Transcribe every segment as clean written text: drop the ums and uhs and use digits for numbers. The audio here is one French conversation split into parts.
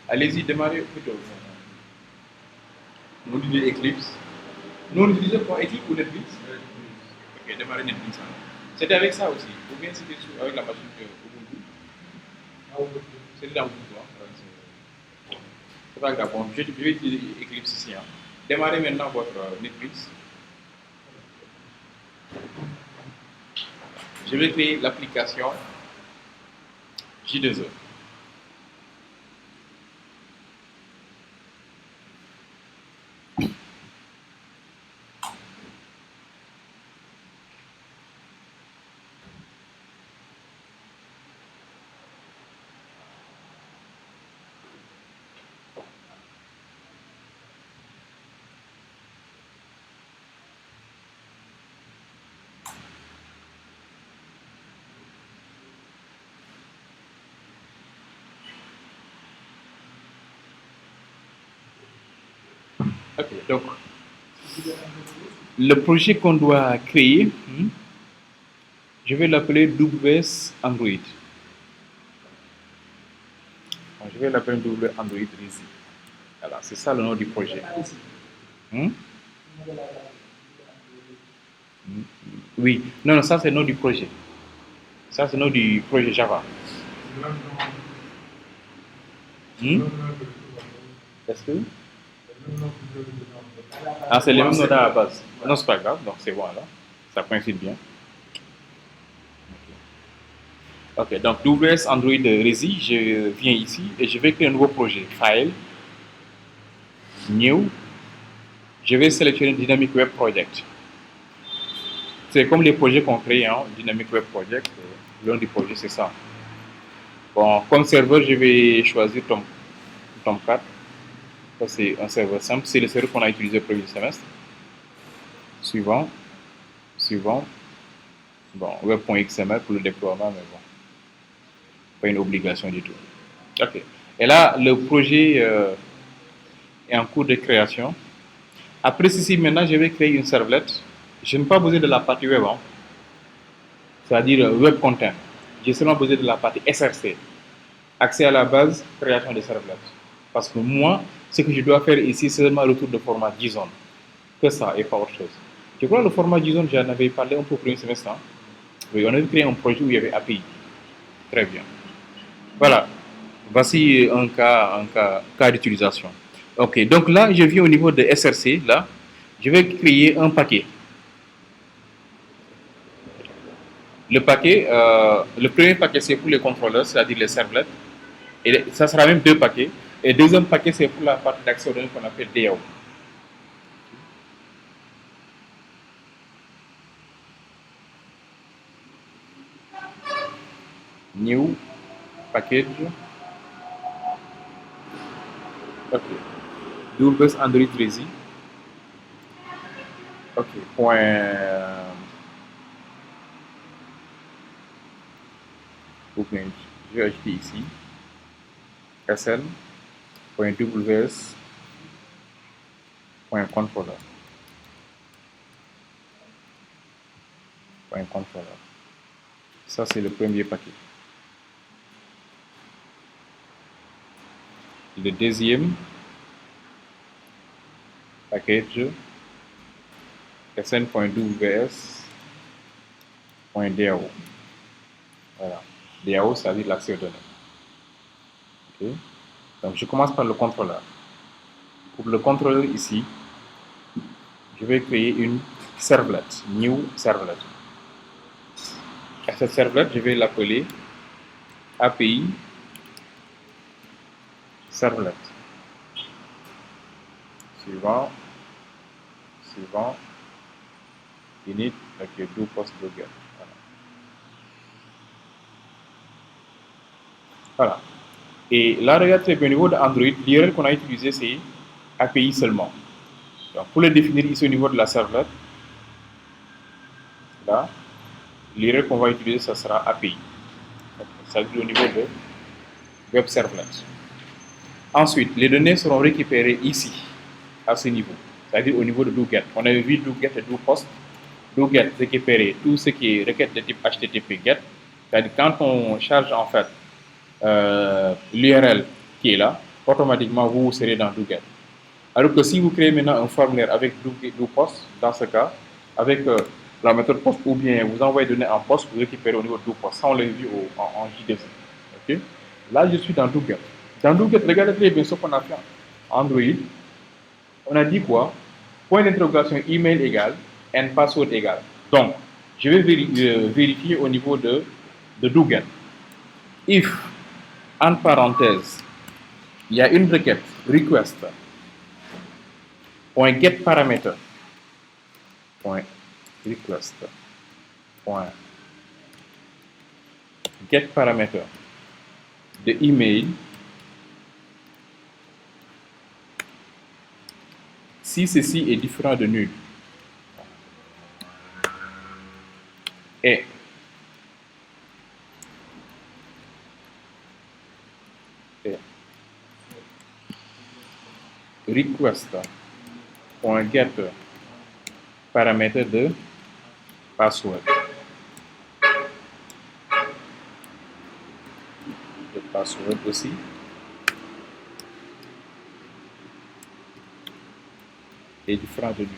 Allez-y, démarrez plutôt. Nous utilisons Eclipse. Nous on utilisait quoi, Eclipse ou Netflix? Ok, démarrez Netflix. C'était avec ça aussi. Ou bien c'était avec la machine Ubuntu? C'était dans Ubuntu. C'est pas grave. Bon, je vais utiliser Eclipse ici. Démarrez maintenant votre Netflix. Je vais créer l'application J2E. Ok, donc le projet qu'on doit créer, je vais l'appeler WS Android. Je vais l'appeler WS Android Easy. Voilà, c'est ça le nom du projet. Oui, non, ça c'est le nom du projet. Ça c'est le nom du projet Java. Est-ce que ah, c'est les mêmes notes à la base. Non, c'est pas grave, donc c'est bon là. Ça coïncide bien. Ok, donc WS Android Resi, je viens ici et je vais créer un nouveau projet. File, New. Je vais sélectionner Dynamic Web Project. C'est comme les projets qu'on crée, Dynamic Web Project. Le nom du projet, c'est ça. Bon, comme serveur, je vais choisir Tomcat. Ça, c'est un serveur simple. C'est le serveur qu'on a utilisé au premier semestre. Suivant. Suivant. Bon, web.xml pour le déploiement, mais bon, pas une obligation du tout. Ok. Et là, le projet est en cours de création. Après ceci, maintenant, je vais créer une servlette. Je n'ai pas besoin de la partie web, c'est-à-dire web content. J'ai seulement besoin de la partie SRC. Accès à la base, création de servlette. Parce que moi, ce que je dois faire ici, c'est seulement retour de format JSON. Que ça et pas autre chose. Je crois que le format JSON, j'en avais parlé un peu au premier semestre. Oui, on avait créé un projet où il y avait API. Très bien. Voilà. Voici un cas d'utilisation. Ok, donc là, je viens au niveau de SRC. Là, je vais créer un paquet. Le premier paquet, c'est pour les contrôleurs, c'est-à-dire les servlets. Et ça sera même deux paquets. Et le deuxième paquet, c'est pour la partie d'accès aux données qu'on appelle DAO. New package. Ok. WS Android Resi. Ok. Point. Je vais ajouter ici. sn.ws.controller. .controller. Ça, c'est le premier paquet. Le deuxième package sn.ws.dao. Voilà. DAO, ça veut dire l'accès aux données. Okay. Donc, je commence par le contrôleur. Pour le contrôleur ici, je vais créer une servlet, new servlet. À cette servlet, je vais l'appeler API servlet. Suivant, init, ok, do post do get. Voilà. Et là, regardez, au niveau de Android, l'URL qu'on a utilisé, c'est API seulement. Donc, pour le définir ici au niveau de la servlet, là, l'URL qu'on va utiliser, ça sera API. Ça veut dire au niveau de Web Servlet. Ensuite, les données seront récupérées ici, à ce niveau, c'est-à-dire au niveau de doGet. On avait vu doGet et doPost. doGet récupérer tout ce qui est requête de type HTTP GET, c'est-à-dire quand on charge en fait l'URL qui est là, automatiquement vous serez dans DoGet. Alors que si vous créez maintenant un formulaire avec DoPost, dans ce cas, avec la méthode POST ou bien vous envoyez des données en POST, vous récupérez au niveau de DoPost. Ça, on l'a vu en JDC. Okay? Là, je suis dans DoGet. Dans DoGet, regardez très bien ce qu'on a fait. Android, on a dit quoi? Point d'interrogation email égal, and password égal. Donc, je vais vérifier au niveau de DoGet. If, en parenthèse, il y a une requête, request, point get paramètre, point request, point get paramètre de email, si ceci est différent de nul, et request.get paramètre de password. De password aussi. Et différent de lui.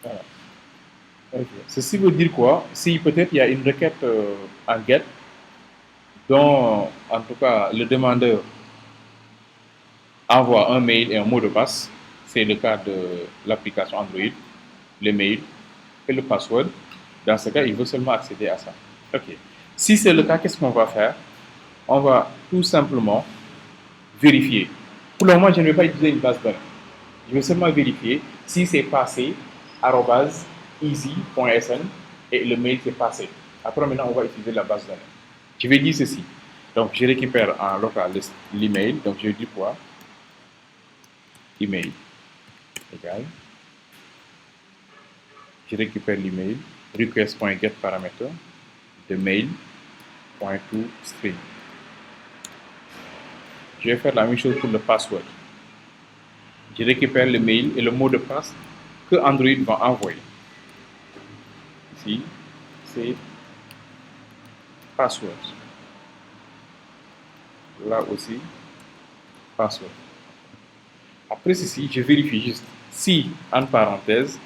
Voilà. Okay. Ceci veut dire quoi? Si peut-être il y a une requête en get dont, en tout cas, le demandeur envoie un mail et un mot de passe, c'est le cas de l'application Android, le mail et le password. Dans ce cas, il veut seulement accéder à ça. Ok. Si c'est le cas, qu'est-ce qu'on va faire? On va tout simplement vérifier. Pour le moment, je ne vais pas utiliser une base de données. Je vais seulement vérifier si c'est passé @easy.sn et le mail c'est passé. Après, maintenant, on va utiliser la base de données. Je vais dire ceci. Donc, je récupère en local l'email. Donc, je dis quoi? Email égal. Je récupère l'email. Request.get paramètre de mail.toString. Je vais faire la même chose pour le password. Je récupère le mail et le mot de passe que Android va envoyer. Ici, c'est password. Là aussi, password. Après ceci, je vérifie juste si, en parenthèse,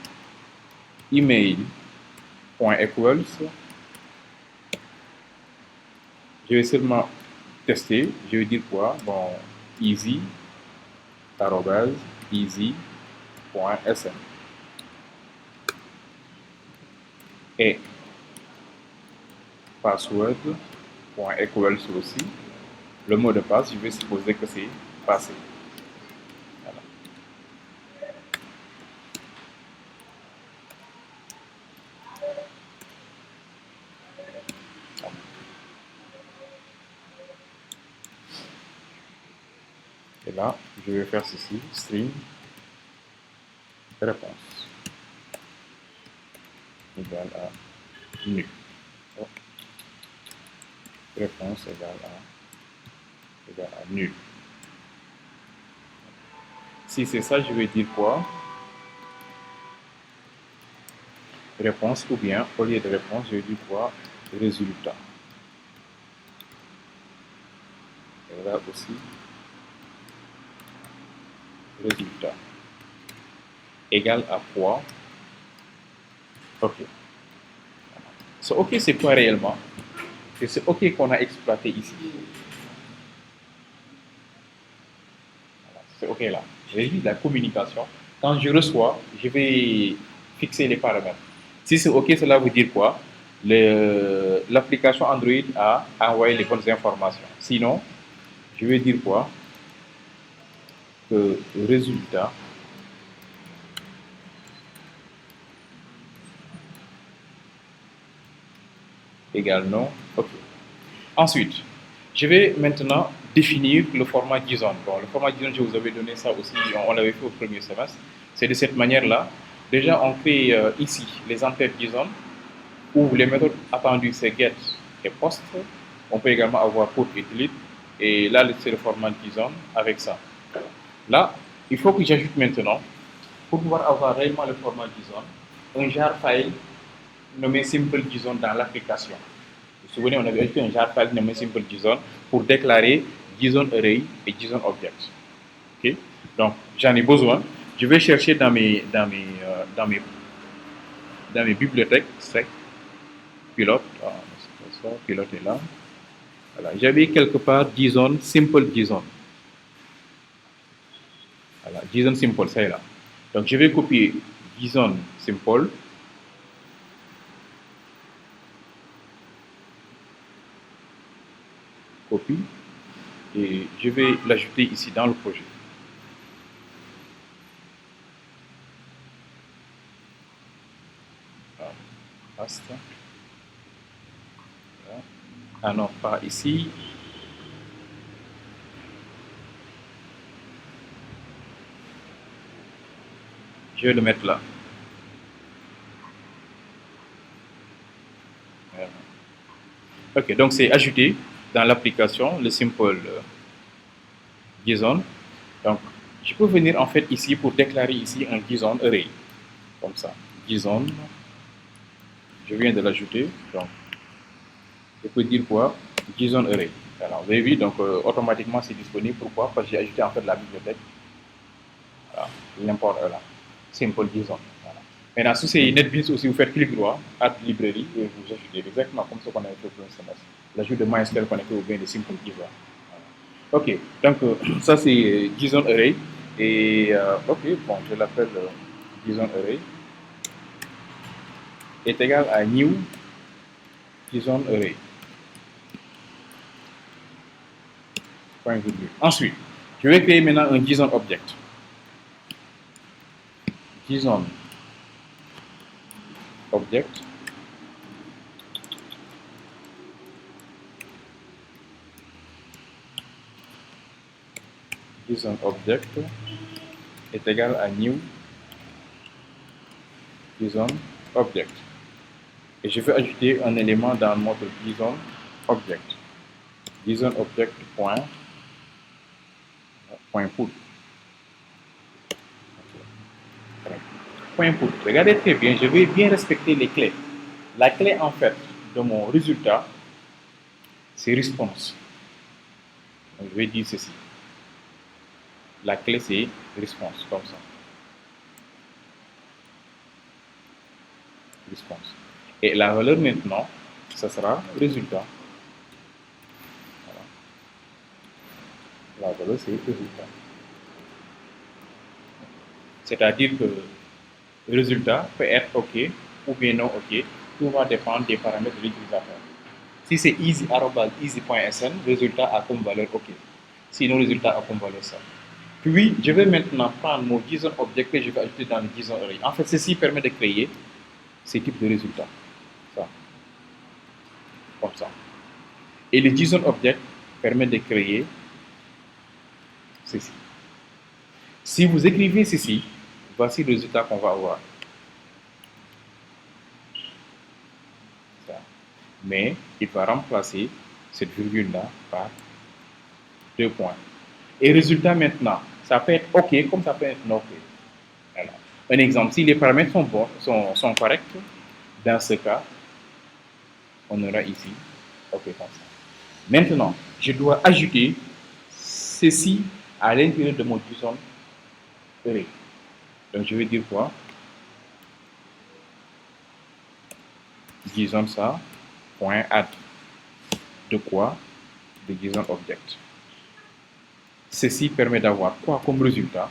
email.equals, je vais seulement tester, je vais dire quoi? Bon, easy, easy.sn. Et password.equals aussi. Le mot de passe, je vais supposer que c'est passé. Voilà. Et là, je vais faire ceci, string réponse égale à nul. Oh. Réponse égale à nul. Si c'est ça, je vais dire quoi? Réponse, ou bien au lieu de réponse, je vais dire quoi? Résultat. Et là aussi, résultat égal à quoi? OK. Ce OK, c'est quoi réellement? C'est ce OK qu'on a exploité ici. Voilà, c'est OK là. J'ai dit la communication. Quand je reçois, je vais fixer les paramètres. Si c'est OK, cela veut dire quoi? L'application Android a envoyé les bonnes informations. Sinon, je vais dire quoi? Que le résultat égale non. OK. Ensuite, je vais maintenant définir le format JSON. Bon, le format JSON, je vous avais donné ça aussi, on l'avait fait au premier semestre. C'est de cette manière-là. Déjà, on crée ici les entêtes JSON où les méthodes attendues, c'est get et post. On peut également avoir put et delete. Et là, c'est le format JSON avec ça. Là, il faut que j'ajoute maintenant, pour pouvoir avoir réellement le format JSON, un jar file nommé simple JSON dans l'application. vous souvenez, on avait ajouté un jar file nommé simple JSON pour déclarer JSON array et JSON object. Ok? Donc, j'en ai besoin. Je vais chercher dans mes bibliothèques sec, pilote. Pilote est là. Voilà. J'avais quelque part JSON, simple JSON. Voilà, JSON simple, c'est là. Donc, je vais copier JSON simple. Copie. Et je vais l'ajouter ici dans le projet. Paste. Voilà. Ah non, pas ici. Je vais le mettre là. Voilà. Ok, donc c'est ajouté dans l'application, le simple JSON. Donc, je peux venir en fait ici pour déclarer ici un JSON array. Comme ça. JSON. Je viens de l'ajouter. Donc, je peux dire quoi? JSON array. Alors, vous avez vu, donc automatiquement c'est disponible. Pourquoi? Parce que j'ai ajouté en fait la bibliothèque. Voilà. L'import est là. Simple JSON. Voilà. Maintenant, si c'est NetBeans aussi, vous faites clic droit, Add Library, et vous ajoutez exactement comme ce qu'on avait fait pour le semestre. L'ajout de MySQL connecté ou bien de Simple JSON. Voilà. Ok, donc ça c'est JSON Array. Et ok, bon, je l'appelle JSON Array est égal à New JSON Array. Point virgule. Ensuite, je vais créer maintenant un JSON Object. JSON Object. JSON Object est égal à New JSON Object. Et je vais ajouter un élément dans le mode JSON Object. JSON Object point put. Point put. Regardez très bien, je vais bien respecter les clés. La clé en fait de mon résultat, c'est response. Donc, je vais dire ceci. La clé c'est response, comme ça. Response. Et la valeur maintenant, ça sera résultat. Voilà. La valeur c'est résultat. C'est-à-dire que le résultat peut être OK ou bien non OK. Tout va dépendre des paramètres de l'utilisateur. Si c'est easy.sn, résultat a comme valeur OK. Sinon, résultat a comme valeur ça. Puis, je vais maintenant prendre mon JSON object que je vais ajouter dans le JSON array. En fait, ceci permet de créer ces types de résultats. Ça. Comme ça. Et le JSON object permet de créer ceci. Si vous écrivez ceci, voici le résultat qu'on va avoir. Ça. Mais il va remplacer cette virgule-là par 2 points. Et résultat maintenant, ça peut être OK comme ça peut être non OK. Alors, un exemple, si les paramètres sont bons, sont corrects, dans ce cas, on aura ici OK comme ça. Maintenant, je dois ajouter ceci à l'intérieur de mon JSON array. Donc, je vais dire quoi? JSON ça, point add. De quoi? De JSON object. Ceci permet d'avoir quoi comme résultat?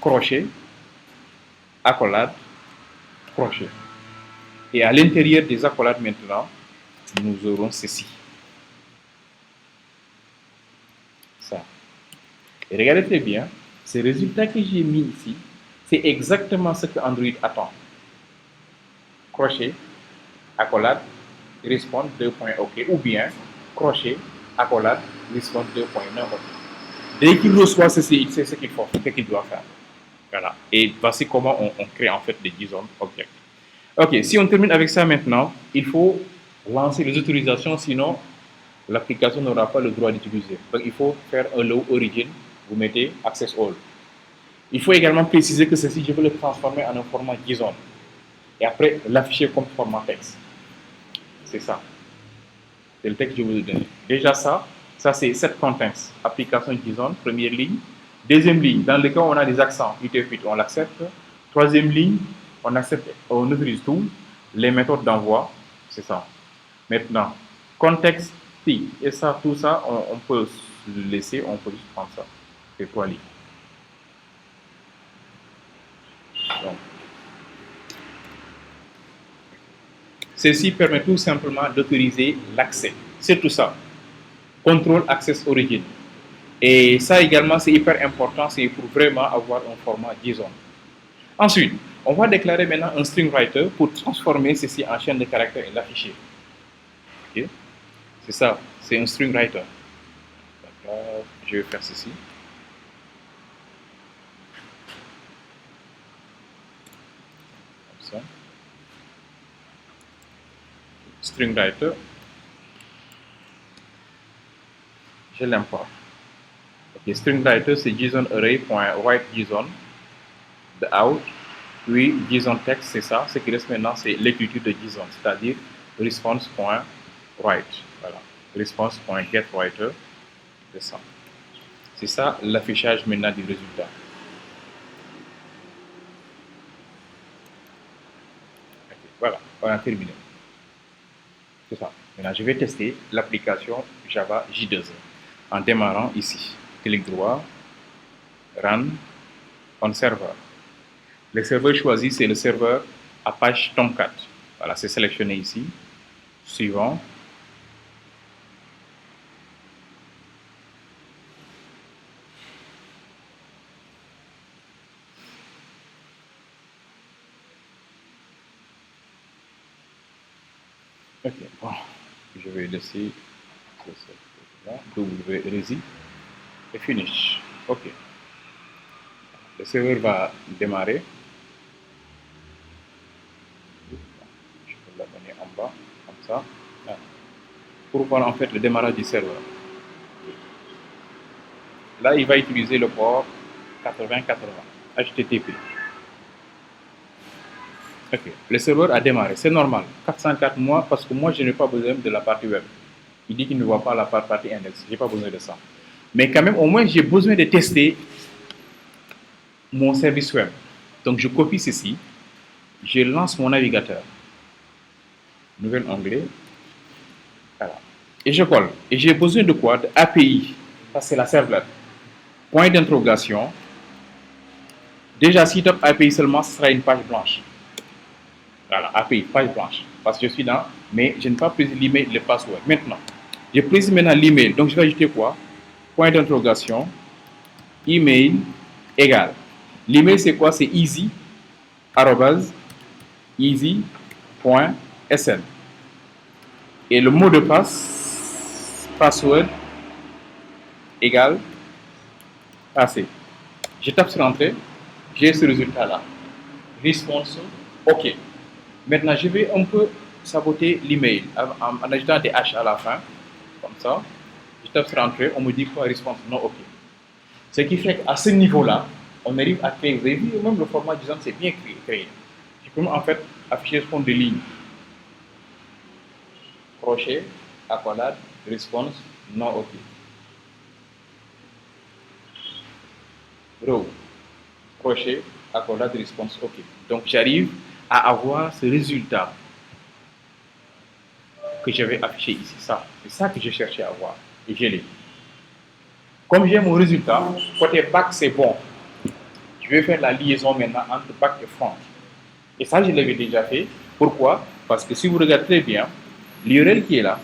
Crochet, accolade, crochet. Et à l'intérieur des accolades maintenant, nous aurons ceci. Ça. Et regardez très bien, ces résultats que j'ai mis ici, c'est exactement ce que Android attend. Crochet, accolade, response 2 points OK. Ou bien, crochet, accolade, response 2 points non OK. Dès qu'il reçoit ceci, il sait ce qu'il faut, ce qu'il doit faire. Voilà. Et voici comment on crée en fait des JSON objects. Ok, si on termine avec ça maintenant, il faut lancer les autorisations, sinon l'application n'aura pas le droit d'utiliser. Donc il faut faire un allow origin, vous mettez access all. Il faut également préciser que ceci, je veux le transformer en un format JSON. Et après, l'afficher comme format texte. C'est ça. C'est le texte que je vous ai donné. Déjà ça c'est cette contents. Application JSON, première ligne. Deuxième ligne, dans le cas où on a des accents, UTF-8, on l'accepte. Troisième ligne, on accepte, on utilise tout. Les méthodes d'envoi, c'est ça. Maintenant, contexte, et ça, tout ça, on peut laisser, on peut juste prendre ça. C'est 3 lignes. Donc, ceci permet tout simplement d'autoriser l'accès. C'est tout ça. Contrôle Access Origin. Et ça également, c'est hyper important, c'est pour vraiment avoir un format JSON. Ensuite, on va déclarer maintenant un string writer pour transformer ceci en chaîne de caractères et l'afficher. Okay. C'est ça, c'est un string writer. Je vais faire ceci. Comme ça. String writer. Je l'importe. Okay. String writer, c'est JSON array.write JSON de out. Puis JSON text, c'est ça. Ce qui reste maintenant, c'est l'écriture de JSON, c'est-à-dire response.write. Voilà. Response.getWriter. C'est ça. C'est ça l'affichage maintenant du résultat. Okay. Voilà, on a terminé. C'est ça. Maintenant, je vais tester l'application Java J2E en démarrant ici. Clic droit, Run, on serveur. Le serveur choisi, c'est le serveur Apache Tomcat. Voilà, c'est sélectionné ici. Suivant. Ok, bon, je vais laisser W-Resi et finish. Ok. Le serveur va démarrer. Je peux l'amener en bas, comme ça. Là. Pour voir en fait le démarrage du serveur. Là, il va utiliser le port 8080 HTTP. Ok, le serveur a démarré, c'est normal. 404 mois parce que moi je n'ai pas besoin de la partie web. Il dit qu'il ne voit pas la partie index, je n'ai pas besoin de ça. Mais quand même, au moins j'ai besoin de tester mon service web. Donc je copie ceci, je lance mon navigateur. Nouvel onglet. Voilà. Et je colle. Et j'ai besoin de quoi? De API. Ça c'est la servlette. Point d'interrogation. Déjà, si top API seulement, ce sera une page blanche. Voilà, API, page blanche. Parce que je suis dans, mais je n'ai pas précisé l'email et le password. Maintenant, je précise maintenant l'email. Donc, je vais ajouter quoi? Point d'interrogation, email égal. L'email, c'est quoi? C'est easy, easy.sn. Et le mot de passe, password égal passé. Je tape sur entrée, j'ai ce résultat-là. Response, OK. Maintenant, je vais un peu saboter l'email en ajoutant des H à la fin, comme ça. Je tape sur entrée, on me dit quoi? Response non, OK. Ce qui fait qu'à ce niveau-là, on arrive à créer. Vous avez vu, même le format JSON, c'est bien créé. Je peux en fait afficher ce fond de ligne. Crochet, accolade, response, non, OK. Row, crochet, accolade, response, OK. Donc j'arrive à avoir ce résultat que je vais afficher ici. C'est ça que je cherchais à avoir. Et je l'ai. Comme j'ai mon résultat, côté back, c'est bon. Je vais faire la liaison maintenant entre back et front. Et ça, je l'avais déjà fait. Pourquoi? Parce que si vous regardez très bien, l'URL qui est là,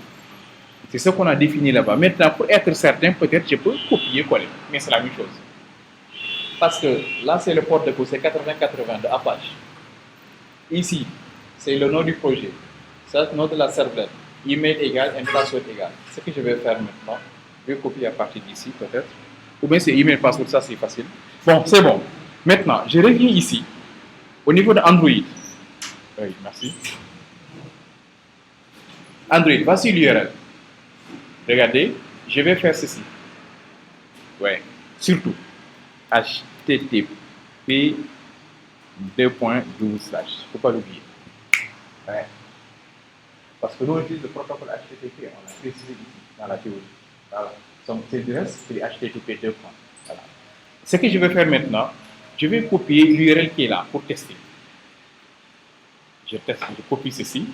c'est ce qu'on a défini là-bas. Maintenant, pour être certain, peut-être je peux copier-coller. Mais c'est la même chose. Parce que là, c'est le port de c'est 8080 de Apache. Ici, c'est le nom du projet. Ça, le nom de la servlette. Email égal, et password égal. Ce que je vais faire maintenant, je vais copier à partir d'ici peut-être. Ou bien c'est email, password, ça c'est facile. Bon, c'est bon. Maintenant, je reviens ici, au niveau de Android. Oui, merci. Android, voici l'URL. Regardez, je vais faire ceci. Ouais, surtout. HTTP 2.12/. Faut pas l'oublier. Ouais. Parce que nous, on utilise le protocole HTTP, on l'a précisé ici, dans la théorie. Voilà. Donc, c'est du reste, c'est du HTTP 2. Voilà. Ce que je vais faire maintenant, je vais copier l'URL qui est là pour tester. Je teste, je copie ceci.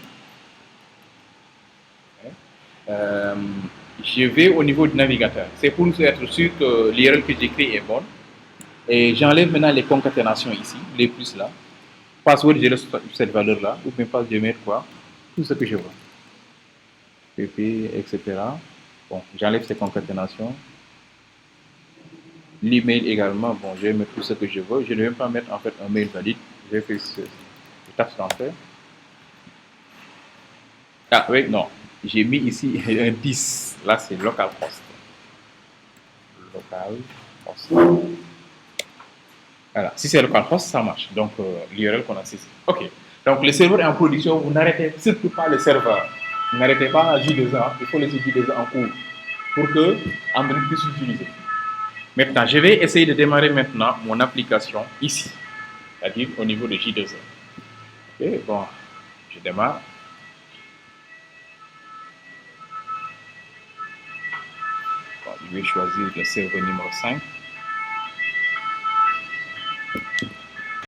Euh, je vais au niveau du navigateur. C'est pour être sûr que l'URL que j'écris est bonne. Et j'enlève maintenant les concaténations ici, les plus là. Password, je laisse cette valeur-là, ou bien pas, je vais mettre quoi? Tout ce que je veux. PP, etc. Bon, j'enlève ces concaténations. L'email également, bon, je vais mettre tout ce que je veux. Je ne vais même pas mettre en fait un mail valide. Je vais faire ce. Je tape sur Enter. Ah oui, non. J'ai mis ici un 10. Là, c'est localhost. Localhost. Voilà. Si c'est localhost, ça marche. Donc, l'URL qu'on a ici. OK. Donc, le serveur est en production. Vous n'arrêtez surtout pas le serveur. Vous n'arrêtez pas J2A. Il faut laisser J2A en cours pour que Android puisse l'utiliser. Maintenant, je vais essayer de démarrer maintenant mon application ici, c'est-à-dire au niveau de J2E. Ok, bon, je démarre. Bon, je vais choisir le serveur numéro 5.